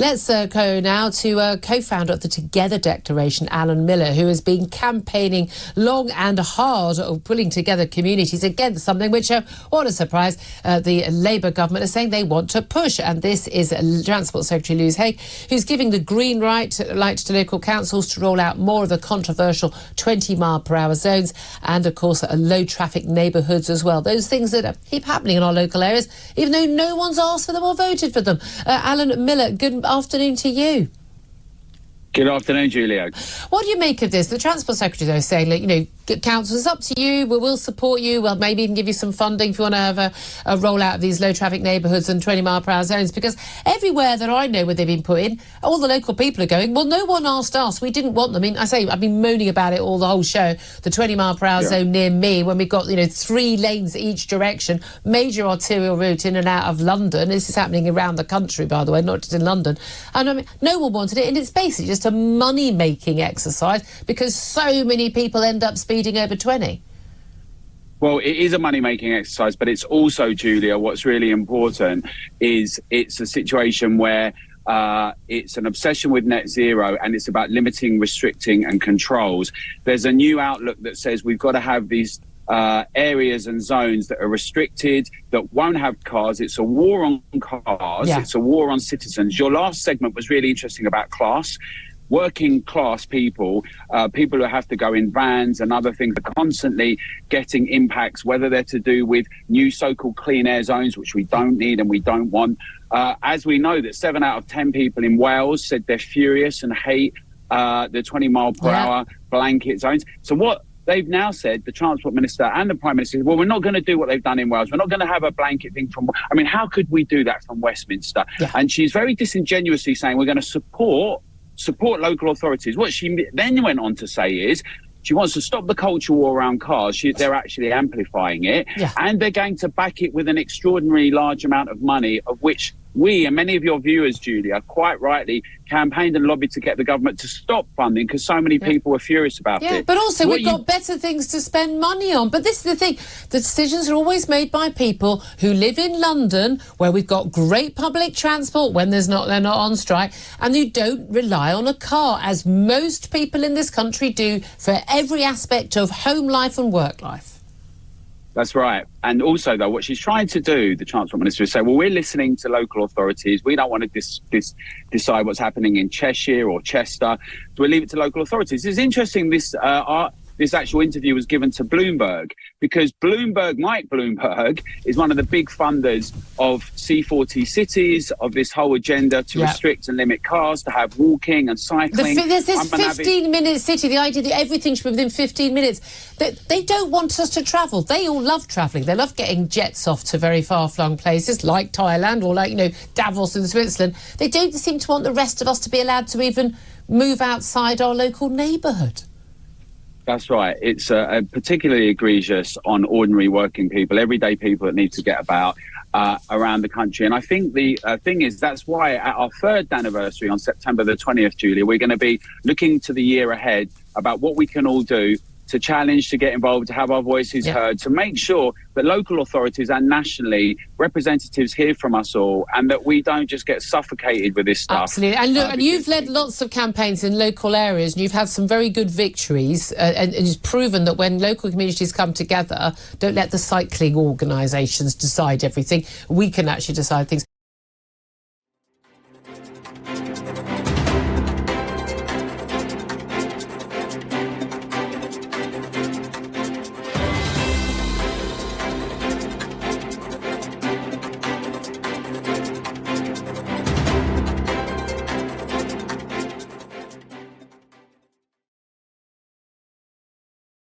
Let's go now to co-founder of the Together Declaration, Άλαν Μίλερ, who has been campaigning long and hard of pulling together communities against something which, what a surprise, the Labour government is saying they want to push. And this is Transport Secretary Louise Haigh, who's giving the green light to local councils to roll out more of the controversial 20-mile-per-hour zones and, of course, low traffic neighbourhoods as well. Those things that keep happening in our local areas, even though no one's asked for them or voted for them. Άλαν Μίλερ, good afternoon to you. Good afternoon, Julia. What do you make of this? The Transport Secretary, though, is saying, look, you know, councils, it's up to you. We'll support you. We'll maybe even give you some funding if you want to have a rollout of these low-traffic neighbourhoods and 20-mile-per-hour zones. Because everywhere that I know where they've been put in, all the local people are going, well, no one asked us. We didn't want them. I mean, I say, I've been moaning about it all the whole show, the 20-mile-per-hour zone near me, when we've got, you know, 3 lanes each direction, major arterial route in and out of London. This is happening around the country, by the way, not just in London. And I mean, no one wanted it. And it's basically just a money-making exercise because so many people end up speeding over 20. Well, it is a money-making exercise, but it's also, Julia, what's really important is it's a situation where it's an obsession with net zero and it's about limiting, restricting and controls. There's a new outlook that says we've got to have these areas and zones that are restricted, that won't have cars. It's a war on cars. It's a war on citizens. Your last segment was really interesting about class. Working class people, people who have to go in vans and other things, are constantly getting impacts, whether they're to do with new so-called clean air zones, which we don't need and we don't want. As we know that 7 out of 10 people in Wales said they're furious and hate the 20-mile-per-hour blanket zones. So what they've now said, the Transport Minister and the Prime Minister, well, we're not going to do what they've done in Wales. We're not going to have a blanket thing from, I mean, how could we do that from Westminster? And she's very disingenuously saying we're going to support local authorities. What she then went on to say is she wants to stop the culture war around cars. They're actually amplifying it. And they're going to back it with an extraordinarily large amount of money, of which we and many of your viewers, Julia, quite rightly campaigned and lobbied to get the government to stop funding because so many people were furious about it. But also we've got better things to spend money on. But this is the thing, the decisions are always made by people who live in London, where we've got great public transport when they're not on strike, and who don't rely on a car, as most people in this country do for every aspect of home life and work life. That's right. And also, though, what she's trying to do, the Transport Minister, is say, well, we're listening to local authorities. We don't want to decide what's happening in Cheshire or Chester. So we'll leave it to local authorities. It's interesting this actual interview was given to Bloomberg because Mike Bloomberg, is one of the big funders of C40 cities, of this whole agenda to restrict and limit cars, to have walking and cycling. There's this 15-minute city, the idea that everything should be within 15 minutes. They don't want us to travel. They all love travelling. They love getting jets off to very far-flung places like Thailand or like, you know, Davos in Switzerland. They don't seem to want the rest of us to be allowed to even move outside our local neighbourhood. That's right. It's particularly egregious on ordinary working people, everyday people that need to get about around the country. And I think the thing is, that's why at our 3rd anniversary on September the 20th, Julia, we're going to be looking to the year ahead about what we can all do to challenge, to get involved, to have our voices heard, to make sure that local authorities and nationally representatives hear from us all and that we don't just get suffocated with this stuff. Absolutely. And look, and you've led lots of campaigns in local areas and you've had some very good victories and it's proven that when local communities come together, don't let the cycling organisations decide everything. We can actually decide things.